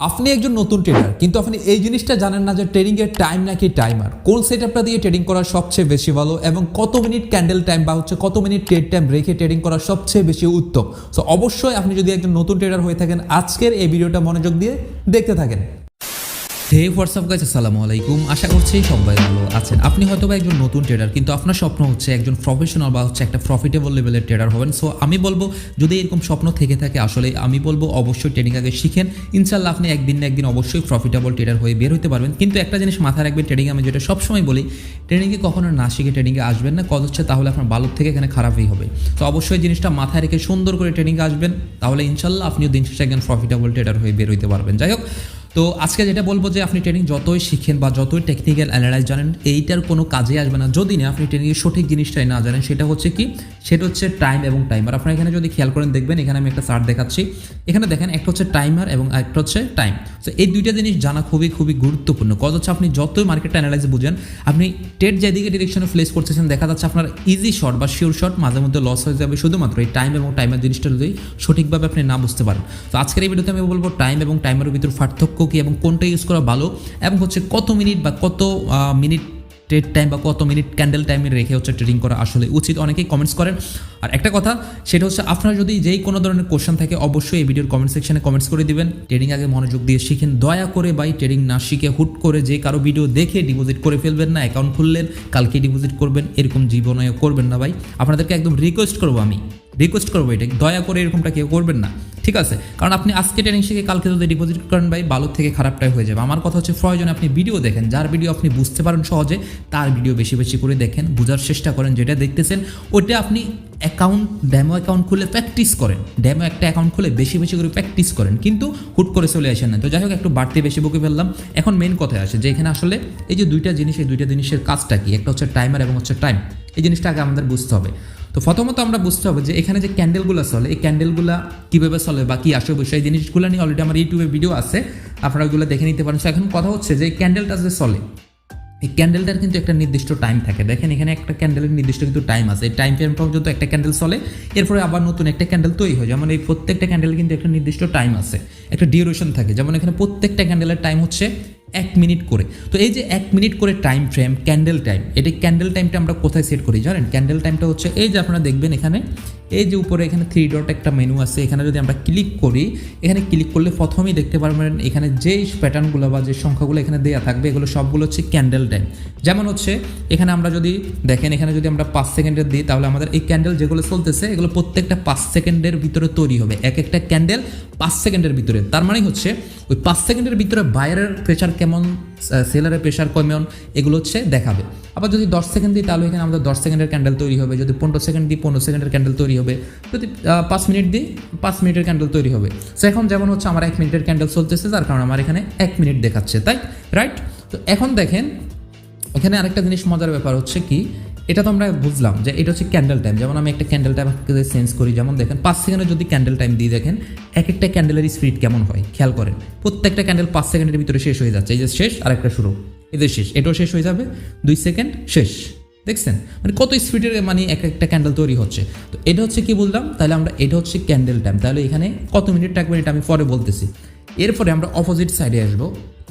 আপনি একজন নতুন ট্রেডার, কিন্তু আপনি এই জিনিসটা জানেন না যে ট্রেডিং এর টাইম নাকি টাইমার, কোন সেটআপটা দিয়ে ট্রেডিং করা সবচেয়ে বেশি ভালো এবং কত মিনিট ক্যান্ডেল টাইম বা কত মিনিট ট্রেড টাইম রেখে ট্রেডিং করা সবচেয়ে বেশি উত্তম। সো অবশ্যই আপনি যদি একজন নতুন ট্রেডার হয়ে থাকেন, আজকের এই ভিডিওটা মনোযোগ দিয়ে দেখতে থাকেন। হে হোয়াটসঅ্যাপ গাইস, আসসালামু আলাইকুম। আশা করছি সবাই ভালো আছেন। আপনি হয়তো বা একজন নতুন ট্রেডার, কিন্তু আপনার স্বপ্ন হচ্ছে একজন প্রফেশনাল বা একটা প্রফিটেবল লেভেলের ট্রেডার হবেন। সো আমি বলবো, যদি এরকম স্বপ্ন থেকে থাকে, আসলে আমি বলবো অবশ্যই ট্রেডিং আগে শিখেন। ইনশাল্লাহ আপনি একদিন না একদিন অবশ্যই প্রফিটেবল ট্রেডার হয়ে বের হতে পারবেন। কিন্তু একটা জিনিস মাথায় রাখবেন, ট্রেডিং আমি যেটা সবসময় বলি, ট্রেডিংয়ে কখনো না শিখে ট্রেডিংয়ে আসবেন না। কত হচ্ছে তাহলে আপনার ভালো থেকে এখানে খারাপই হবে। তো অবশ্যই জিনিসটা মাথায় রেখে সুন্দর করে ট্রেডিংয়ে আসবেন, তাহলে ইনশাল্লাহ আপনিও দিন শেষে একজন প্রফিটেবল ট্রেডার হয়ে বের হইতে পারবেন। যাই হোক, তো আজকে যেটা বলবো যে আপনি ট্রেডিং যতই শিখেন বা যতই টেকনিক্যাল অ্যানালাইজ জানেন, এইটার কোনো কাজে আসবে না যদি না আপনি ট্রেডিংয়ের সঠিক জিনিসটাই না জানেন। সেটা হচ্ছে কি? সেটা হচ্ছে টাইম এবং টাইমার। আপনারা এখানে যদি খেয়াল করেন দেখবেন, এখানে আমি একটা চার্ট দেখাচ্ছি। এখানে দেখেন, একটা হচ্ছে টাইমার এবং একটা হচ্ছে টাইম। তো এই দুইটা জিনিস জানা খুবই খুবই গুরুত্বপূর্ণ। কজ হচ্ছে আপনি যতই মার্কেট অ্যানালাইজ বুঝেন, আপনি ট্রেড যেদিকে ডিরেকশনে প্লেস করতেছেন, দেখা যাচ্ছে আপনার ইজি শট বা শিওর শট মাঝে মধ্যে লস হয়ে যাবে, শুধুমাত্র এই টাইম এবং টাইমার জিনিসটা যদি সঠিকভাবে আপনি না বুঝতে পারেন। তো আজকের এই ভিডিওতে আমি বলবো টাইম এবং টাইমারের ভিতর পার্থক্য কি এবং কোনটা ইউজ করা ভালো, এবং হচ্ছে কত মিনিট বা কত মিনিট ট্রেড টাইম বা কত মিনিট ক্যান্ডেল টাইমে রেখে হচ্ছে ট্রেডিং করা আসলে উচিত। অনেকেই কমেন্টস করেন। আর একটা কথা, সেটা হচ্ছে আপনার যদি যেই কোনো ধরনের কোশ্চেন থাকে, অবশ্যই এই ভিডিওর কমেন্ট সেকশনে কমেন্টস করে দিবেন। ট্রেডিং আগে মনোযোগ দিয়ে শিখেন। দয়া করে ভাই, ট্রেডিং না শিখে হুট করে যে কারো ভিডিও দেখে ডিপোজিট করে ফেলবেন না। অ্যাকাউন্ট খুললেন, কালকে ডিপোজিট করবেন, এরকম জীবনেও করবেন না ভাই। আপনাদেরকে একদম রিকোয়েস্ট করবো, আমি রিকোয়েস্ট করবো এটা, দয়া করে এরকমটা কেউ করবেন না, ঠিক আছে? কারণ আপনি আজকে ট্রেনিং শিখে কালকে যদি ডিপোজিট করেন ভাই, ভালো থেকে খারাপটাই হয়ে যাবে। আমার কথা হচ্ছে, প্রয়োজনে আপনি ভিডিও দেখেন, যার ভিডিও আপনি বুঝতে পারেন সহজে, তার ভিডিও বেশি বেশি করে দেখেন, বোঝার চেষ্টা করেন। যেটা দেখতেছেন ওইটা আপনি ডেমো অ্যাকাউন্ট খুলে প্র্যাকটিস করেন। ডেমো একটা অ্যাকাউন্ট খুলে বেশি বেশি করে প্র্যাকটিস করেন, কিন্তু হুট করে চলে আসেন না। তো যাই হোক, একটু বাড়তি বেশি বকে ফেললাম। এখন মেন কথায় আসে যে এখানে আসলে এই যে দুইটা জিনিস, এই দুইটা জিনিসের কাজটা কি? একটা হচ্ছে টাইমার এবং হচ্ছে টাইম। এই জিনিসটা আগে আমাদের বুঝতে হবে। তো প্রথমত আমরা বুঝতে হবে যে এখানে যে ক্যান্ডেলগুলো চলে, এই ক্যান্ডেলগুলো কীভাবে চলে বা কী আসে বিষয়, এই জিনিসগুলো নিয়ে অলরেডি আমার ইউটিউবে ভিডিও আছে, আপনারা ওইগুলো দেখে নিতে পারেন। সো এখন কথা হচ্ছে যে এই ক্যান্ডেলটা যে চলে, এই ক্যান্ডেলটার কিন্তু একটা নির্দিষ্ট টাইম থাকে। দেখেন, এখানে একটা ক্যান্ডেলের নির্দিষ্ট কিন্তু টাইম আছে। এই টাইম ফ্রেম পর্যন্ত একটা ক্যান্ডেল চলে, এরপরে আবার নতুন একটা ক্যান্ডেল তৈরি হয়। যেমন এই প্রত্যেকটা ক্যান্ডেল কিন্তু একটা নির্দিষ্ট টাইম আছে, একটা ডিউরেশন থাকে। যেমন এখানে প্রত্যেকটা ক্যান্ডেলের টাইম হচ্ছে 1 মিনিট করে। তো এই যে 1 মিনিট করে টাইম ফ্রেম, ক্যান্ডেল টাইম, এটা ক্যান্ডেল টাইমটা আমরা কোথায় সেট করি জানেন? ক্যান্ডেল টাইমটা হচ্ছে এই যে আপনারা দেখবেন এখানে, এই যে উপরে এখানে 3 ডট একটা মেনু আছে, এখানে যদি আমরা ক্লিক করি, এখানে ক্লিক করলে প্রথমেই দেখতে পারবেন এখানে যে প্যাটার্নগুলো বা যে সংখ্যাগুলো এখানে দেওয়া থাকবে, এগুলো সবগুলো হচ্ছে ক্যান্ডেল টাইম। যেমন হচ্ছে এখানে আমরা যদি দেখেন, এখানে যদি আমরা 5 সেকেন্ডের দিই, তাহলে আমাদের এই ক্যান্ডেল যেগুলো চলতেছে, এগুলো প্রত্যেকটা 5 সেকেন্ডের ভিতরে তৈরি হবে। এক একটা ক্যান্ডেল 5 সেকেন্ডের ভিতরে। তার মানে হচ্ছে ওই 5 সেকেন্ডের ভিতরে বায়ারের প্রেশার কেমন, সেলারের প্রেশার কেমন, এগুলো হচ্ছে দেখাবে। আবার যদি 10 সেকেন্ড দিই, তাহলে এখানে আমাদের 10 সেকেন্ডের ক্যান্ডেল তৈরি হবে। যদি 15 সেকেন্ড দিই, 15 সেকেন্ডের ক্যান্ডেল তৈরি হবে। যদি 5 মিনিট দিই, 5 মিনিটের ক্যান্ডেল তৈরি হবে। সো এখন যেমন হচ্ছে আমার 1 মিনিটের ক্যান্ডেল চলতেছে, তার কারণ আমার এখানে 1 মিনিট দেখাচ্ছে, তাই রাইট? তো এখন দেখেন, এখানে আরেকটা জিনিস মজার ব্যাপার হচ্ছে কি, এটা তো আমরা বুঝলাম যে এটা হচ্ছে ক্যান্ডেল টাইম। যেমন আমি একটা ক্যান্ডেল টাইম চেঞ্জ করি, যেমন দেখেন 5 সেকেন্ডে যদি ক্যান্ডেল টাইম দিই, দেখেন এক একটা ক্যান্ডেলের স্পিড কেমন হয় খেয়াল করেন। প্রত্যেকটা ক্যান্ডেল 5 সেকেন্ডের ভিতরে শেষ হয়ে যাচ্ছে। এই যে শেষ, আরেকটা শুরু, এই যে শেষ, এটাও শেষ হয়ে যাবে, 2 সেকেন্ড শেষ। দেখছেন মানে কত স্পিডের মানে এক একটা ক্যান্ডেল তৈরি হচ্ছে। তো এটা হচ্ছে কি বললাম, তাহলে আমরা এটা হচ্ছে ক্যান্ডেল টাইম। তাহলে এখানে কত মিনিট থাকবে এটা আমি পরে বলতেছি। এরপরে আমরা অপোজিট সাইডে আসবো।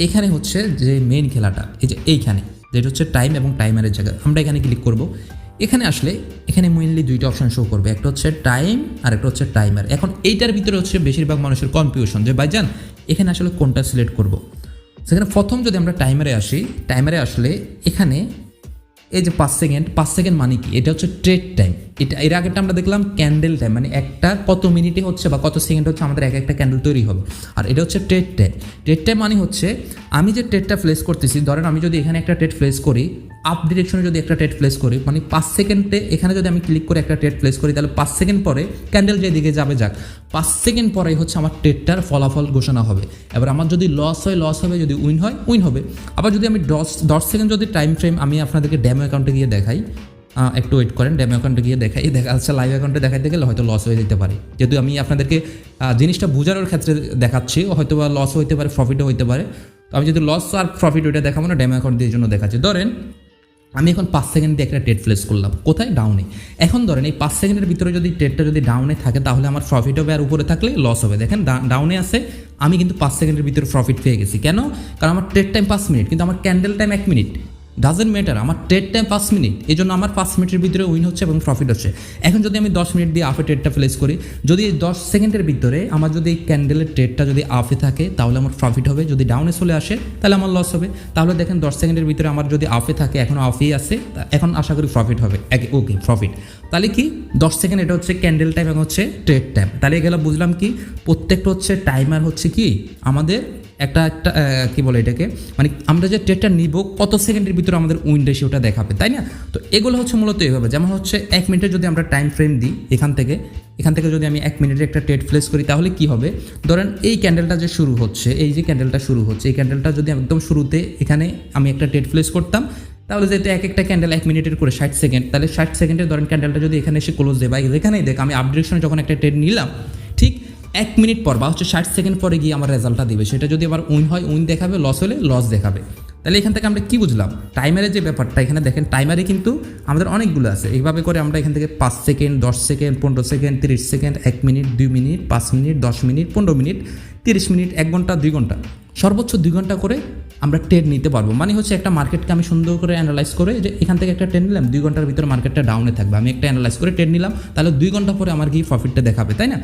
এখানে হচ্ছে যে মেইন খেলাটা, এই যে এইখানে যেটা হচ্ছে টাইম এবং টাইমারের জায়গা, আমরা এখানে ক্লিক করব। এখানে আসলে এখানে মেইনলি দুইটা অপশন শো করবে, একটা হচ্ছে টাইম আর একটা হচ্ছে টাইমার। এখন এইটার ভিতরে হচ্ছে বেশিরভাগ মানুষের কনফিউশন যে ভাইজান এখানে আসলে কোনটা সিলেক্ট করব। সেখানে প্রথম যদি আমরা টাইমারে আসি, টাইমারে আসলে এখানে এই যে 5 সেকেন্ড মানে কি? এটা হচ্ছে ট্রেড টাইম। এটা এর আগেটা আমরা দেখলাম ক্যান্ডেল টাইম, মানে একটা কত মিনিটে হচ্ছে বা কত সেকেন্ড হচ্ছে আমাদের এক একটা ক্যান্ডেল তৈরি হবে। আর এটা হচ্ছে ট্রেড টাইম। ট্রেড টাইম মানে হচ্ছে আমি যে ট্রেডটা প্লেস করতেছি, ধরেন আমি যদি এখানে একটা ট্রেড প্লেস করি, আপ ডিরেকশনে যদি একটা ট্রেড প্লেস করি, মানে 5 সেকেন্ডে এখানে যদি আমি ক্লিক করে একটা ট্রেড প্লেস করি, তাহলে 5 সেকেন্ড পরে ক্যান্ডেল যেদিকে যাবে যাক, 5 সেকেন্ড পরে হচ্ছে আমার ট্রেডটার ফলাফল ঘোষণা হবে। এবার আমার যদি লস হয় লস হবে, যদি উইন হয় উইন হবে। আবার যদি আমি 10 সেকেন্ড যদি টাইম ফ্রেম আমি আপনাদেরকে ডেমো অ্যাকাউন্টে গিয়ে দেখাই, একটু ওয়েট করেন, ডেমো অ্যাকাউন্টে গিয়ে দেখাই, দেখা যাচ্ছে লাইভ অ্যাকাউন্টে দেখাইতে গেলে হয়তো লস হয়ে যেতে পারে। যেহেতু আমি আপনাদেরকে জিনিসটা বোঝানোর ক্ষেত্রে দেখাচ্ছি, হয়তো বা লস হইতে পারে, প্রফিটও হইতে পারে। তো আমি যদি লস আর প্রফিট ওইটা দেখাবো না, ডেমো অ্যাকাউন্ট দিয়ে জন্য দেখাচ্ছি। ধরেন আমি এখন 5 সেকেন্ড দিয়ে একটা ট্রেড প্লেস করলাম, কোথায়? ডাউনে। এখন ধরেন এই 5 সেকেন্ডের ভিতরে যদি ট্রেডটা যদি ডাউনে থাকে তাহলে আমার প্রফিট হবে, আর উপরে থাকলে লস হবে। দেখেন ডাউনে আছে, আমি কিন্তু 5 সেকেন্ডের ভিতরে প্রফিট পেয়ে গেছি। কেন? কারণ আমার ট্রেড টাইম 5 মিনিট, কিন্তু আমার candle time 1 minute. Doesn't matter, আমার ট্রেড টাইম 5 মিনিট, এই জন্য আমার 5 মিনিটের ভিতরে উইন হচ্ছে এবং প্রফিট হচ্ছে। এখন যদি আমি 10 মিনিট দিয়ে আপে ট্রেডটা প্লেস করি, যদি এই 10 সেকেন্ডের ভিতরে আমার যদি এই ক্যান্ডেলের ট্রেডটা যদি আপে থাকে তাহলে আমার প্রফিট হবে, যদি ডাউনে চলে আসে তাহলে আমার লস হবে। তাহলে দেখেন 10 সেকেন্ডের ভিতরে আমার যদি আপে থাকে, এখন আপেই আছে, এখন আশা করি প্রফিট হবে। ওকে, প্রফিট। তাহলে কি 10 সেকেন্ড এটা হচ্ছে ক্যান্ডেল টাইম এবং হচ্ছে ট্রেড টাইম। তাহলে এগুলো বুঝলাম কি প্রত্যেকটা হচ্ছে টাইমার হচ্ছে কি আমাদের একটা কি বলে এটাকে, মানে আমরা যে ট্রেডটা নিব কত সেকেন্ডের ভিতরে আমাদের উইন রেশিওটা দেখাবে, তাই না? তো এগুলো হচ্ছে মূলত এইভাবে, যেমন হচ্ছে 1 মিনিটে যদি আমরা টাইম ফ্রেম দিই, এখান থেকে যদি আমি 1 মিনিটে একটা ট্রেড প্লেস করি তাহলে কি হবে? ধরেন এই ক্যান্ডেলটা যে শুরু হচ্ছে, এই যে ক্যান্ডেলটা শুরু হচ্ছে, এই ক্যান্ডেলটা যদি একদম শুরুতে এখানে আমি একটা ট্রেড প্লেস করতাম, তাহলে যেহেতু একটা ক্যান্ডেল 1 মিনিটের করে 60 সেকেন্ড, তাহলে 60 সেকেন্ডে ধরেন ক্যান্ডেলটা যদি এখানে এসে ক্লোজ দেয় বা এখানেই দেখ আমি আপডিরেকশনে যখন একটা ট্রেড নিলাম, ঠিক 1 মিনিট পর বা হচ্ছে 60 সেকেন্ড পরে গিয়ে আমার রেজাল্টটা দিবে। সেটা যদি আবার উইন হয় উইন দেখাবে, লস হলে লস দেখাবে। তাহলে এখান থেকে আমরা কি বুঝলাম? টাইমারের যে ব্যাপারটা, এখানে দেখেন টাইমারে কিন্তু আমাদের অনেকগুলো আছে। এইভাবে করে আমরা এখান থেকে 5 second, 10 second, 15 second, 30 second, 1 minute, 2 minute, 5 minute, 10 minute, 15 minute, 30 minute, 1 ঘন্টা, 2 ঘন্টা, সর্বোচ্চ 2 ঘন্টা করে আমরা ট্রেড নিতে পারবো। মানে হচ্ছে একটা মার্কেটকে আমি সুন্দর করে অ্যানালাইজ করে, যে এখান থেকে একটা ট্রেড নিলাম, 2 ঘন্টার ভিতরে মার্কেটটা ডাউনে থাকবে, আমি একটা অ্যানালাইজ করে ট্রেড নিলাম, তাহলে 2 ঘন্টা পরে আমার গিয়ে প্রফিটটা দেখাবে, তাই না?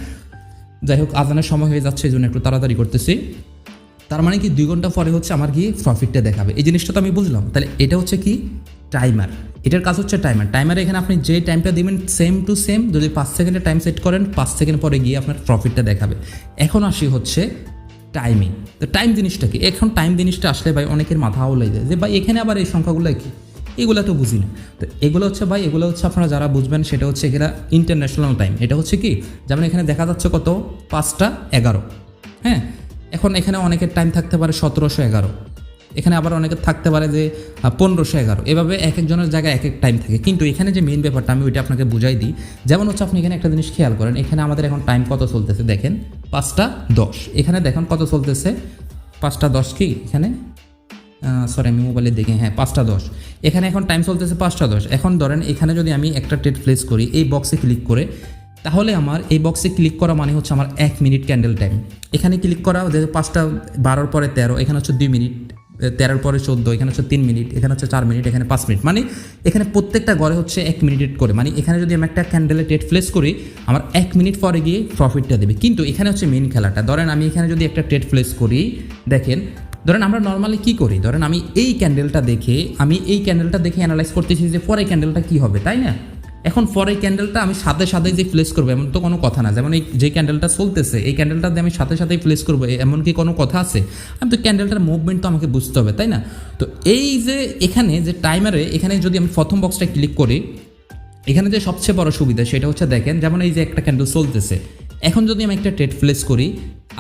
যাই হোক, আজানের সময় হয়ে যাচ্ছে, এই জন্য একটু তাড়াতাড়ি করতেছি। তার মানে কি 2 ঘন্টা পরে হচ্ছে আমার গিয়ে প্রফিটটা দেখাবে। এই জিনিসটা তো আমি বুঝলাম। তাহলে এটা হচ্ছে কি টাইমার, এটার কাজ হচ্ছে টাইমার। টাইমারে এখানে আপনি যে টাইমটা দিবেন সেম টু সেম, যদি 5 সেকেন্ডে টাইম সেট করেন 5 সেকেন্ড পরে গিয়ে আপনার প্রফিটটা দেখাবে। এখন আসি হচ্ছে টাইমিং। তো টাইম জিনিসটা কি? এখন টাইম জিনিসটা আসলে ভাই অনেকের মাথা আউলাই যায় যে ভাই এখানে আবার এই সংখ্যাগুলো কি, এগুলো তো বুঝি না। তো এগুলো হচ্ছে ভাই, এগুলো হচ্ছে আপনারা যারা বুঝবেন সেটা হচ্ছে এখানে ইন্টারন্যাশনাল টাইম। এটা হচ্ছে কি, যেমন এখানে দেখা যাচ্ছে কত 5টা 11, হ্যাঁ। এখন এখানে অনেকের টাইম থাকতে পারে 1711, এখানে আবার অনেকের থাকতে পারে যে 1511, এভাবে এক একজনের জায়গায় এক এক টাইম থাকে। কিন্তু এখানে যে মেইন ব্যাপারটা আমি ওইটা আপনাকে বুঝাই দিই। যেমন হচ্ছে আপনি এখানে একটা জিনিস খেয়াল করেন, এখানে আমাদের এখন টাইম কত চলতেছে দেখেন, 5টা 10। এখানে দেখেন কত চলতেছে, 5টা 10 কি এখানে, সরি আমি মোবাইলে দেখি, হ্যাঁ 5টা 10। এখানে এখন টাইম চলতেছে 5টা 10। এখন ধরেন এখানে যদি আমি একটা ট্রেড প্লেস করি এই বক্সে ক্লিক করে, তাহলে আমার এই বক্সে ক্লিক করা মানে হচ্ছে আমার 1 মিনিট ক্যান্ডেল টাইম। এখানে ক্লিক করা যেহেতু 5টা 12 পরে 13, এখানে হচ্ছে 2 মিনিট, 13 পরে 14, এখানে হচ্ছে 3 মিনিট, এখানে হচ্ছে 4 মিনিট, এখানে 5 মিনিট, মানে এখানে প্রত্যেকটা ঘরে হচ্ছে 1 মিনিট করে। মানে এখানে যদি আমি একটা ক্যান্ডেলে ট্রেড প্লেস করি আমার 1 মিনিট পরে গিয়ে প্রফিটটা দেবে। কিন্তু এখানে হচ্ছে মেইন খেলাটা, ধরেন আমি এখানে যদি একটা ট্রেড প্লেস করি, দেখেন ধরেন আমরা নর্মালি কী করি, ধরেন আমি এই ক্যান্ডেলটা দেখে অ্যানালাইজ করতেছি যে পরে ক্যান্ডেলটা কী হবে, তাই না? এখন পরে ক্যান্ডেলটা আমি সাথে সাথে যে প্লেস করবো এমন তো কোনো কথা না। যেমন এই যে ক্যান্ডেলটা চলতেছে এই ক্যান্ডেলটা দিয়ে আমি সাথে সাথেই প্লেস করবো এমন কি কোনো কথা আছে? আমি তো ক্যান্ডেলটার মুভমেন্ট তো আমাকে বুঝতে হবে, তাই না? তো এই যে এখানে যে টাইমারে, এখানে যদি আমি প্রথম বক্সটা ক্লিক করি, এখানে যে সবচেয়ে বড় সুবিধা সেটা হচ্ছে দেখেন, যেমন এই যে একটা ক্যান্ডেল চলতেছে, এখন যদি আমি একটা ট্রেড প্লেস করি,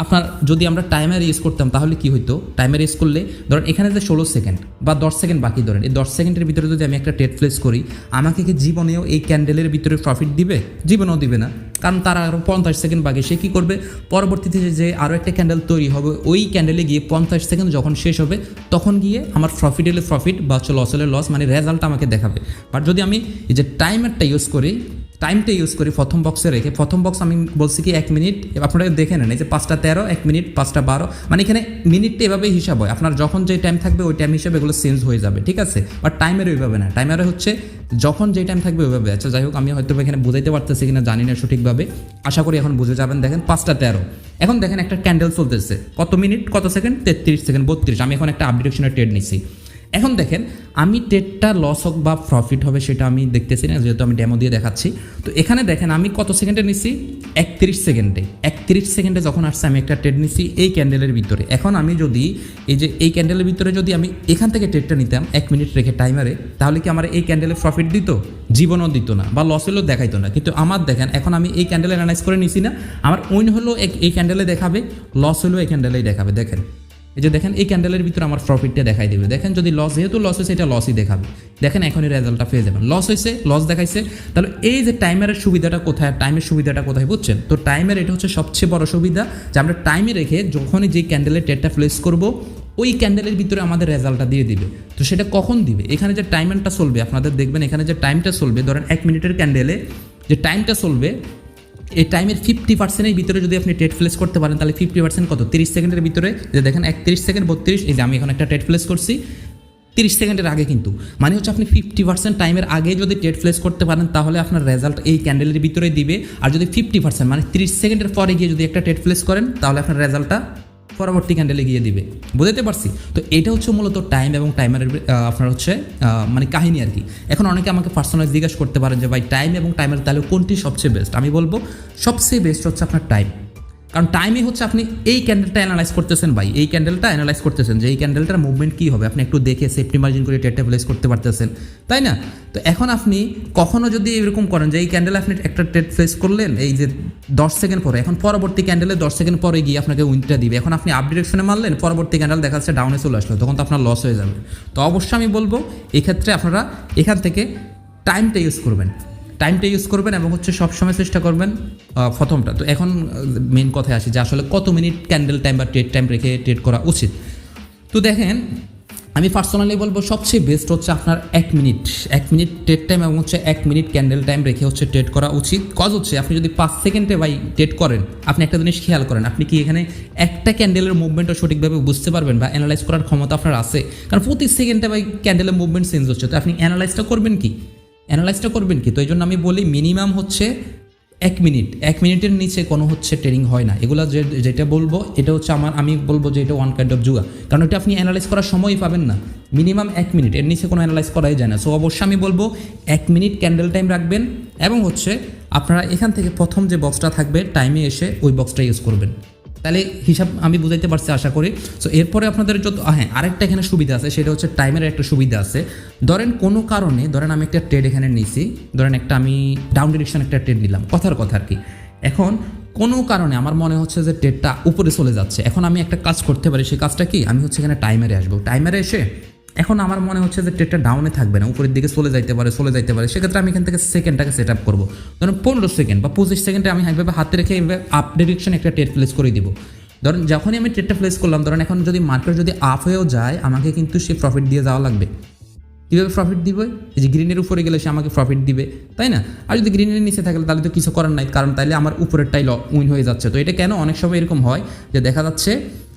আপনার যদি আমরা টাইমার ইউজ করতাম তাহলে কি হইতো? টাইমার ইউজ করলে ধরেন এখানে যে 16 সেকেন্ড বা 10 সেকেন্ড বাকি, ধরেন এই 10 সেকেন্ডের ভিতরে যদি আমি একটা ট্রেড প্লেস করি, আমাকে কি জীবনেও এই ক্যান্ডেলের ভিতরে প্রফিট দিবে? জীবনেও দিবে না, কারণ তার আরও 50 সেকেন্ড বাকি। সে কী করবে? পরবর্তীতে যে আরও একটা ক্যান্ডেল তৈরি হবে ওই ক্যান্ডেলে গিয়ে 50 সেকেন্ড যখন শেষ হবে তখন গিয়ে আমার প্রফিট হলে প্রফিট বা হচ্ছে লস হলে লস, মানে রেজাল্ট আমাকে দেখাবে। বাট যদি আমি এই যে টাইমারটা ইউজ করি, টাইমটা ইউজ করি প্রথম বক্সে রেখে, প্রথম বক্স আমি বলছি কি 1 মিনিট, আপনারা দেখে নেন এই যে 5টা 13, 1 মিনিট, 5টা 12, মানে এখানে মিনিটটা এভাবেই হিসাব হয়। আপনার যখন যে টাইম থাকবে ওই টাইম হিসাবে এগুলো চেঞ্জ হয়ে যাবে, ঠিক আছে? বাট টাইমের ওইভাবে না, টাইমারে হচ্ছে যখন যে টাইম থাকবে ওইভাবে। আচ্ছা যাই হোক, আমি হয়তো এখানে বুঝাইতে পারতেছি কিনা জানি না সঠিকভাবে, আশা করি এখন বুঝে যাবেন। দেখেন 5টা 13, এখন দেখেন একটা ক্যান্ডেল চলতেছে, কত মিনিট কত সেকেন্ড, 33 সেকেন্ড, 32। আমি এখন একটা আপডিরেকশনের ট্রেড নিচ্ছি। এখন দেখেন আমি ট্রেডটা লস হোক বা প্রফিট হবে সেটা আমি দেখতেছি না, যেহেতু আমি ডেমো দিয়ে দেখাচ্ছি। তো এখানে দেখেন আমি কত সেকেন্ডে নিচ্ছি, 31 সেকেন্ডে। 31 সেকেন্ডে যখন আসছে আমি একটা ট্রেড নিচ্ছি এই ক্যান্ডেলের ভিতরে। এখন আমি যদি এই ক্যান্ডেলের ভিতরে যদি আমি এখান থেকে ট্রেডটা নিতাম 1 মিনিট রেখে টাইমারে, তাহলে কি আমার এই ক্যান্ডেলে প্রফিট দিত? জীবনও দিত না, বা লস হলেও দেখাইতো না। কিন্তু আমার দেখেন এখন আমি এই ক্যান্ডেলে অ্যানালাইজ করে নিছি না, আমার উইন হলো এই ক্যান্ডেলে দেখাবে, লস হলেও এই ক্যান্ডেলেই দেখাবে। দেখেন এই যে দেখেন এই ক্যান্ডেলের ভিতরে আমার প্রফিটটা দেখাই দেবে। দেখেন যদি লস, যেহেতু লস হয়েছে এটা লসই দেখাবে। দেখেন এখনই রেজাল্টটা পেয়ে যাবেন। লস হয়েছে, লস দেখাইছে। তাহলে এই যে টাইমারের সুবিধাটা কোথায়, টাইমের সুবিধাটা কোথায় বুঝছেন? তো টাইমের এটা হচ্ছে সবচেয়ে বড় সুবিধা যে আমরা টাইমে রেখে যখনই যে ক্যান্ডেলের ট্রেডটা প্লেস করব ওই ক্যান্ডেলের ভিতরে আমাদের রেজাল্টটা দিয়ে দিবে। তো সেটা কখন দিবে? এখানে যে টাইমারটা চলবে আপনাদের দেখবেন, এখানে যে টাইমটা চলবে, ধরেন 1 মিনিটের ক্যান্ডেলে যে টাইমটা চলবে, এই টাইমের 50%-এর ভিতরে যদি আপনি ট্রেড প্লেস করতে পারেন তাহলে 50% কত? 30 সেকেন্ডের ভিতরে। যে দেখেন 31 সেকেন্ড 32, এই যে আমি এখন একটা ট্রেড প্লেস করছি 30 সেকেন্ডের আগে, কিন্তু মানে হচ্ছে আপনি 50% টাইমের আগে যদি ট্রেড প্লেস করতে পারেন তাহলে আপনার রেজাল্ট এই ক্যান্ডেলের ভিতরে দিবে। আর যদি 50% মানে 30 সেকেন্ডের পরে গিয়ে যদি একটা ট্রেড প্লেস করেন তাহলে আপনার রেজাল্টটা পরবর্তী ক্যান্ডেলে গিয়ে দিবে। বুঝতে পারছি? তো এটা হচ্ছে মূলত টাইম এবং টাইমারের আপনার হচ্ছে মানে কাহিনী আর কি। এখন অনেকে আমাকে পার্সোনালি জিজ্ঞাসা করতে পারেন যে ভাই টাইম এবং টাইমার তাহলে কোনটি সবচেয়ে বেস্ট? আমি বলবো সবচেয়ে বেস্ট হচ্ছে আপনার টাইম। কারণ টাইমে হচ্ছে আপনি এই ক্যান্ডেলটা অ্যানালাইজ করতেছেন ভাই, এই ক্যান্ডেলটা অ্যানালাইজ করতেছেন যে এই ক্যান্ডেলটার মুভমেন্ট কী হবে, আপনি একটু দেখে সেফটি মার্জিন করে ট্রেডটা প্লেস করতে পারতেছেন, তাই না? তো এখন আপনি কখনো যদি এরকম করেন যে এই ক্যান্ডেলে আপনি একটা ট্রেড প্লেস করলেন এই যে 10 সেকেন্ড পরে, এখন পরবর্তী ক্যান্ডেলে 10 সেকেন্ড পরে গিয়ে আপনাকে উইনটা দিবে। এখন আপনি আপ ডিরেকশনে মারলেন, পরবর্তী ক্যান্ডেল দেখা যাচ্ছে ডাউনে চলে আসলো, তখন তো আপনার লস হয়ে যাবে। তো অবশ্যই আমি বলবো এক্ষেত্রে আপনারা এখান থেকে টাইমটা ইউজ করবেন, এবং হচ্ছে সবসময় চেষ্টা করবেন প্রথমটা। তো এখন মেন কথায় আসি যে আসলে কত মিনিট ক্যান্ডেল টাইম বা ট্রেড টাইম রেখে ট্রেড করা উচিত। তো দেখেন আমি পার্সোনালি বলবো সবচেয়ে বেস্ট হচ্ছে আপনার 1 মিনিট ট্রেড টাইম এবং হচ্ছে 1 মিনিট ক্যান্ডেল টাইম রেখে হচ্ছে ট্রেড করা উচিত। কজ হচ্ছে আপনি যদি 5 সেকেন্ডে ভাই ট্রেড করেন, আপনি একটা জিনিস খেয়াল করেন, আপনি কি এখানে একটা ক্যান্ডেলের মুভমেন্টও সঠিকভাবে বুঝতে পারবেন বা অ্যানালাইজ করার ক্ষমতা আপনার আছে? কারণ প্রতি সেকেন্ডে ভাই ক্যান্ডেলের মুভমেন্ট চেঞ্জ হচ্ছে, তো আপনি অ্যানালাইজটা করবেন কি? তো এই জন্য আমি বলি মিনিমাম হচ্ছে 1 মিনিটের নিচে কোনো হচ্ছে ট্রেডিং হয় না। এগুলো যেটা বলবো এটা হচ্ছে আমি বলবো যে এটা ওয়ান কাইন্ড অফ জুয়া, কারণ এটা আপনি অ্যানালাইজ করার সময়ই পাবেন না। মিনিমাম 1 মিনিট, এর নিচে কোনো অ্যানালাইজ করাই যায় না। সো অবশ্যই আমি বলবো 1 মিনিট ক্যান্ডেল টাইম রাখবেন এবং হচ্ছে আপনারা এখান থেকে প্রথম যে বক্সটা থাকবে টাইমে এসে ওই বক্সটা ইউজ করবেন। তাহলে হিসাব আমি বুঝাইতে পারছি আশা করি। সো এরপরে আপনাদের যত আরেকটা এখানে সুবিধা আছে, সেটা হচ্ছে টাইমের একটা সুবিধা আছে। ধরেন কোনো কারণে আমি একটা ট্রেড এখানে নিছি, ধরেন আমি ডাউন ডিরেকশন একটা ট্রেড নিলাম, কথার কথা আর কি। এখন কোনো কারণে আমার মনে হচ্ছে যে ট্রেডটা উপরে চলে যাচ্ছে, এখন আমি একটা কাজ করতে পারি। সেই কাজটা কি? আমি হচ্ছে এখানে টাইমারে আসবো, টাইমারে এসে এখন আমার মনে হচ্ছে যে ট্রেডটা ডাউনে থাকবে না, উপরের দিকে চলে যাইতে পারে। সেক্ষেত্রে আমি এখান থেকে সেকেন্ডটাকে সেট আপ করবো, ধরুন 15 সেকেন্ড বা 25 সেকেন্ডে আমি এইভাবে হাতে রেখে এইভাবে আপ ডিরেকশন একটা ট্রেড প্লেস করে দিব। ধরেন যখনই আমি ট্রেডটা প্লেস করলাম, ধরেন এখন যদি মার্কেট যদি আপ হয়েও যায় আমাকে কিন্তু সে প্রফিট দিয়ে যাওয়া লাগবে। কীভাবে প্রফিট দিবে? এই যে গ্রিনের উপরে গেলে সে আমাকে প্রফিট দিবে, তাই না? আর যদি গ্রিনের নিচে থাকে তাহলে তো কিছু করার নাই, কারণ তাইলে আমার উপরেরটাই উইন হয়ে যাচ্ছে। তো এটা কেন অনেক সময় এরকম হয় যে দেখা যাচ্ছে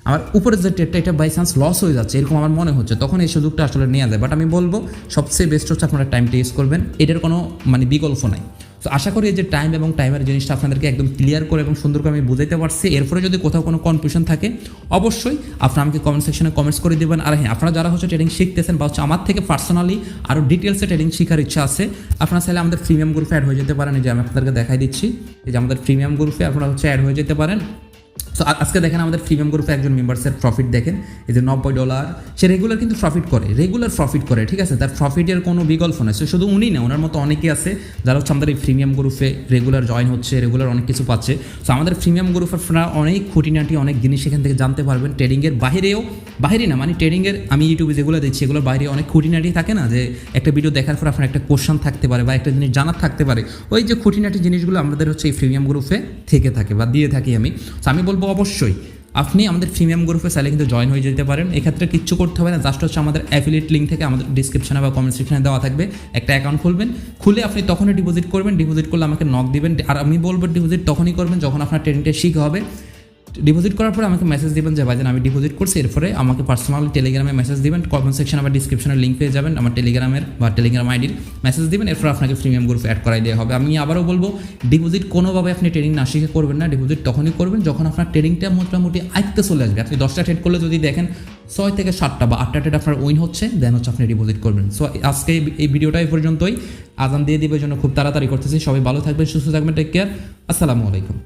আমার উপরের যে ট্রেডটা এটা বাই চান্স লস হয়ে যাচ্ছে, এরকম আমার মনে হচ্ছে, তখন এই সুযোগটা আসলে নেওয়া যায়। বাট আমি বলবো সবচেয়ে বেস্ট হচ্ছে আপনারা টাইমটা ইউজ করবেন, এটার কোনো বিকল্প নাই। তো আশা করি যে টাইম এবং টাইমের জিনিসটা আপনাদেরকে একদম ক্লিয়ার করে এবং সুন্দর করে আমি বুঝাইতে পারছি। এরপরে যদি কোথাও কোনো কনফিউশন থাকে অবশ্যই আপনারা আমাকে কমেন্ট সেকশনে কমেন্টস করে দেবেন। আর হ্যাঁ, আপনারা যারা হচ্ছে ট্রেডিং শিখতেছেন বা হচ্ছে আমার থেকে পার্সোনালি আরও ডিটেলসে ট্রেডিং শেখার ইচ্ছা আছে, আপনারা চাইলে আমাদের প্রিমিয়াম গ্রুপে অ্যাড হয়ে যেতে পারেন। এই যে আমি আপনাদেরকে দেখাই দিচ্ছি, এই যে আমাদের প্রিমিয়াম গ্রুপে আপনারা হচ্ছে অ্যাড হয়ে যেতে পারেন। সো আজকে দেখেন আমাদের প্রিমিয়াম গ্রুপে একজন মেম্বার্সের প্রফিট দেখেন, এই যে $90, সে রেগুলার কিন্তু প্রফিট করে, ঠিক আছে? তার প্রফিটের কোনো বিকল্প নেই। সে শুধু উনি না, ওনার মতো অনেকেই আছে যারা হচ্ছে আমাদের এই প্রিমিয়াম গ্রুপে রেগুলার জয়েন হচ্ছে, রেগুলার অনেক কিছু পাচ্ছে। সো আমাদের প্রিমিয়াম গ্রুপে আপনারা অনেক খুঁটিনাটি অনেক জিনিস সেখান থেকে জানতে পারবেন। ট্রেডিংয়ের বাইরে না, ট্রেডিংয়ের আমি ইউটিউবে যেগুলো দিচ্ছি এগুলোর বাইরে অনেক খুঁটিনাটি থাকে না, যে একটা ভিডিও দেখার পর আপনার একটা কোশ্চেন থাকতে পারে বা একটা জিনিস জানার থাকতে পারে, ওই যে খুঁটিনাটি জিনিসগুলো আমাদের হচ্ছে এই প্রিমিয়াম গ্রুপে থেকে থাকে বা দিয়ে থাকি আমি। সো আমি বলবো অবশ্যই আপনি আমাদের প্রিমিয়াম গ্রুপে চাইলে কিন্তু জয়েন হয়ে যেতে পারেন। এক্ষেত্রে কিচ্ছু করতে হবে না, জাস্ট হচ্ছে আমাদের অ্যাফিলিয়েট লিঙ্ক থেকে আমাদের ডিসক্রিপশনে বা কমেন্ট সেকশনে দেওয়া থাকবে, একটা অ্যাকাউন্ট খুলবেন, খুলে আপনি তখনই ডিপোজিট করবেন। ডিপোজিট করলে আমাকে নক দিবেন, আর আমি বলবো ডিপোজিট তখনই করবেন যখন আপনার ট্রেডিংটা শিখা হবে। ডিপোজিট করার পরে আমাকে মেসেজ দিবেন যে ভাইজান আমি ডিপোজিট করছি, এরপরে আমাকে পার্সোনালি টেলিগ্রামে মেসেজ দিবেন, কমেন্ট সেকশনে বা ডিসক্রিপশনের লিঙ্ক পেয়ে যাবেন আমার টেলিগ্রামের বা টেলিগ্রাম আইডির, মেসেজ দিবেন, এরপর আপনাকে প্রিমিয়াম গ্রুপে অ্যাড করাই দেওয়া হবে। আমি আবারও বলবো ডিপোজিট কোনোভাবে আপনি ট্রেডিং না শিখে করবেন না, ডিপোজিট তখনই করবেন যখন আপনার ট্রেডিংটা মোটামুটি আয়ত্তে চলে আসবে। আপনি 10টা ট্রেড করলে যদি দেখেন 6 থেকে 7টা বা 8টা ট্রেড আপনার উইন হচ্ছে, দেন হচ্ছে আপনি ডিপোজিট করবেন। সো আজকে এই ভিডিওটা এই পর্যন্তই, আজান দিয়ে দিবে জন্য খুব তাড়াতাড়ি করতেছি। সবাই ভালো থাকবেন, সুস্থ থাকবেন, টেক কেয়ার, আসসালামু আলাইকুম।